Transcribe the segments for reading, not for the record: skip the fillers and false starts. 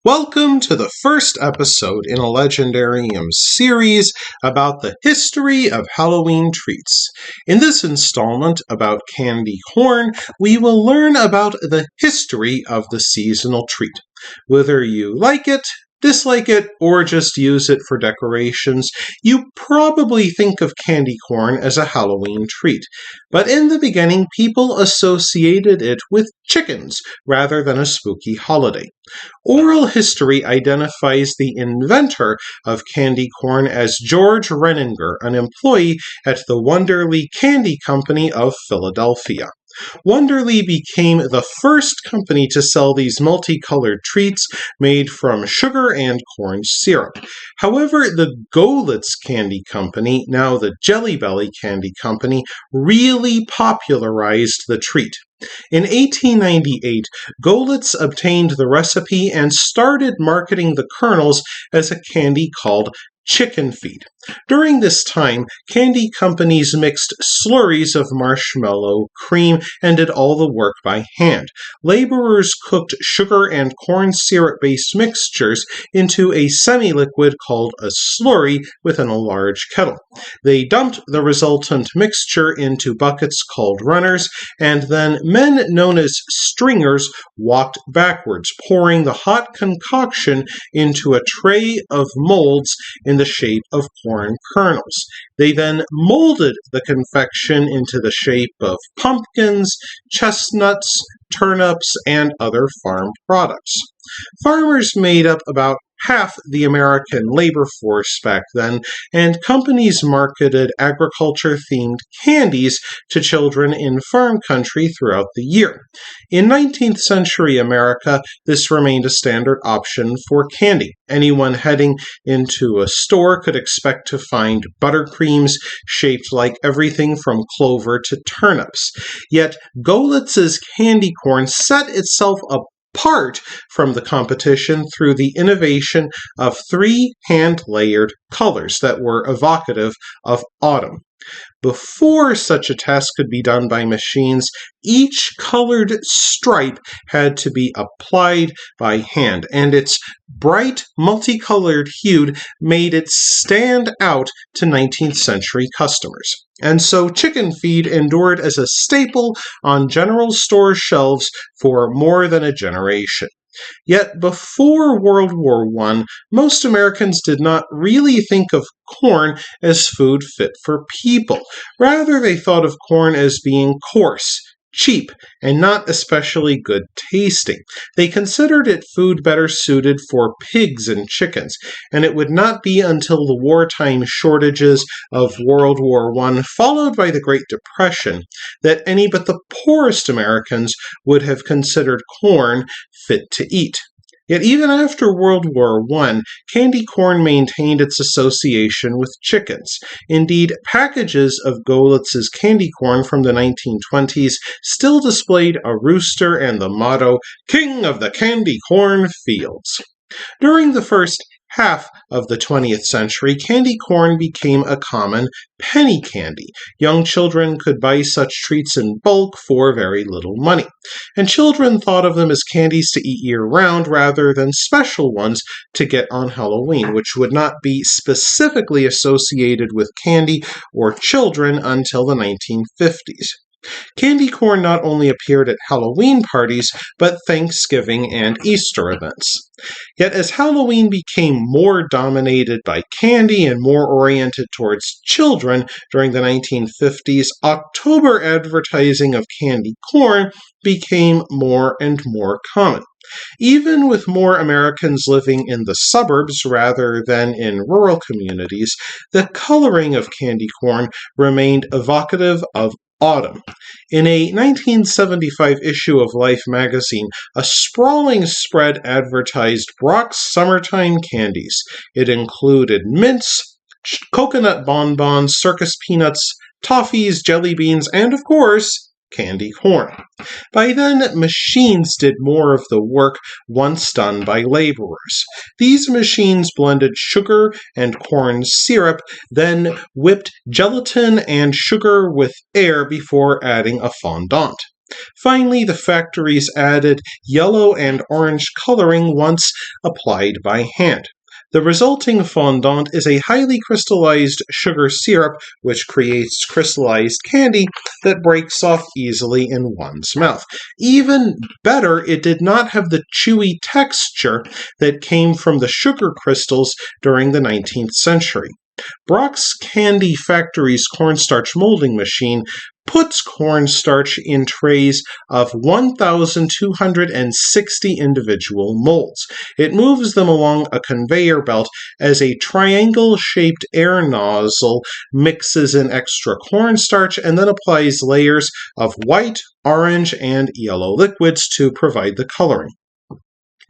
Welcome to the first episode in a Legendarium series about the history of Halloween treats. In this installment about candy corn, we will learn about the history of the seasonal treat. Whether you like it, dislike it, or just use it for decorations, you probably think of candy corn as a Halloween treat. But in the beginning, people associated it with chickens rather than a spooky holiday. Oral history identifies the inventor of candy corn as George Renninger, an employee at the Wonderly Candy Company of Philadelphia. Wonderly became the first company to sell these multicolored treats made from sugar and corn syrup. However, the Goelitz Candy Company, now the Jelly Belly Candy Company, really popularized the treat. In 1898, Goelitz obtained the recipe and started marketing the kernels as a candy called chicken feed. During this time, candy companies mixed slurries of marshmallow cream and did all the work by hand. Laborers cooked sugar and corn syrup-based mixtures into a semi-liquid called a slurry within a large kettle. They dumped the resultant mixture into buckets called runners, and then men known as stringers walked backwards, pouring the hot concoction into a tray of molds in the shape of corn kernels. They then molded the confection into the shape of pumpkins, chestnuts, turnips, and other farm products. Farmers made up about half the American labor force back then, and companies marketed agriculture-themed candies to children in farm country throughout the year. In 19th century America, this remained a standard option for candy. Anyone heading into a store could expect to find buttercreams shaped like everything from clover to turnips. Yet Goelitz's candy corn set itself apart from the competition through the innovation of 3 hand-layered colors that were evocative of autumn. Before such a test could be done by machines, each colored stripe had to be applied by hand, and its bright, multicolored hue made it stand out to 19th century customers. And so chicken feed endured as a staple on general store shelves for more than a generation. Yet before World War I, most Americans did not really think of corn as food fit for people. Rather, they thought of corn as being coarse, cheap, and not especially good tasting. They considered it food better suited for pigs and chickens, and it would not be until the wartime shortages of World War I, followed by the Great Depression, that any but the poorest Americans would have considered corn fit to eat. Yet even after World War I, candy corn maintained its association with chickens. Indeed, packages of Goelitz's candy corn from the 1920s still displayed a rooster and the motto, "King of the Candy Corn Fields." During the first half of the 20th century, candy corn became a common penny candy. Young children could buy such treats in bulk for very little money, and children thought of them as candies to eat year-round rather than special ones to get on Halloween, which would not be specifically associated with candy or children until the 1950s. Candy corn not only appeared at Halloween parties, but Thanksgiving and Easter events. Yet as Halloween became more dominated by candy and more oriented towards children during the 1950s, October advertising of candy corn became more and more common. Even with more Americans living in the suburbs rather than in rural communities, the coloring of candy corn remained evocative of autumn. In a 1975 issue of Life magazine, a sprawling spread advertised Brock's summertime candies. It included mints, coconut bonbons, circus peanuts, toffees, jelly beans, and of course, candy corn. By then, machines did more of the work once done by laborers. These machines blended sugar and corn syrup, then whipped gelatin and sugar with air before adding a fondant. Finally, the factories added yellow and orange coloring once applied by hand. The resulting fondant is a highly crystallized sugar syrup which creates crystallized candy that breaks off easily in one's mouth. Even better, it did not have the chewy texture that came from the sugar crystals during the 19th century. Brock's Candy Factory's cornstarch molding machine puts cornstarch in trays of 1,260 individual molds. It moves them along a conveyor belt as a triangle-shaped air nozzle mixes in extra cornstarch and then applies layers of white, orange, and yellow liquids to provide the coloring.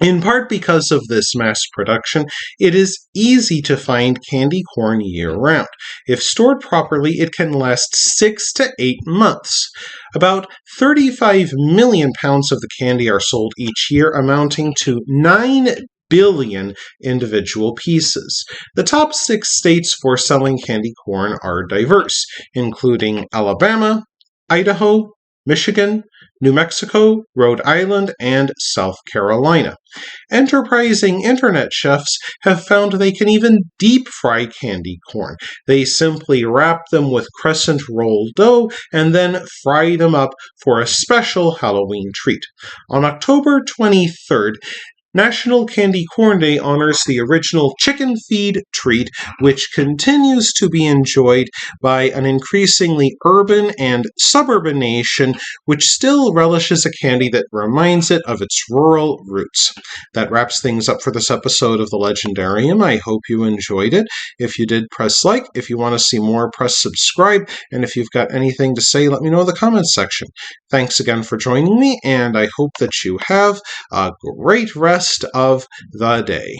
In part because of this mass production, it is easy to find candy corn year-round. If stored properly, it can last 6 to 8 months. About 35 million pounds of the candy are sold each year, amounting to 9 billion individual pieces. The top 6 states for selling candy corn are diverse, including Alabama, Idaho, Michigan, New Mexico, Rhode Island, and South Carolina. Enterprising internet chefs have found they can even deep fry candy corn. They simply wrap them with crescent roll dough and then fry them up for a special Halloween treat. On October 23rd, National Candy Corn Day honors the original chicken feed treat, which continues to be enjoyed by an increasingly urban and suburban nation, which still relishes a candy that reminds it of its rural roots. That wraps things up for this episode of the Legendarium. I hope you enjoyed it. If you did, press like. If you want to see more, press subscribe. And if you've got anything to say, let me know in the comments section. Thanks again for joining me, and I hope that you have a great rest of the day.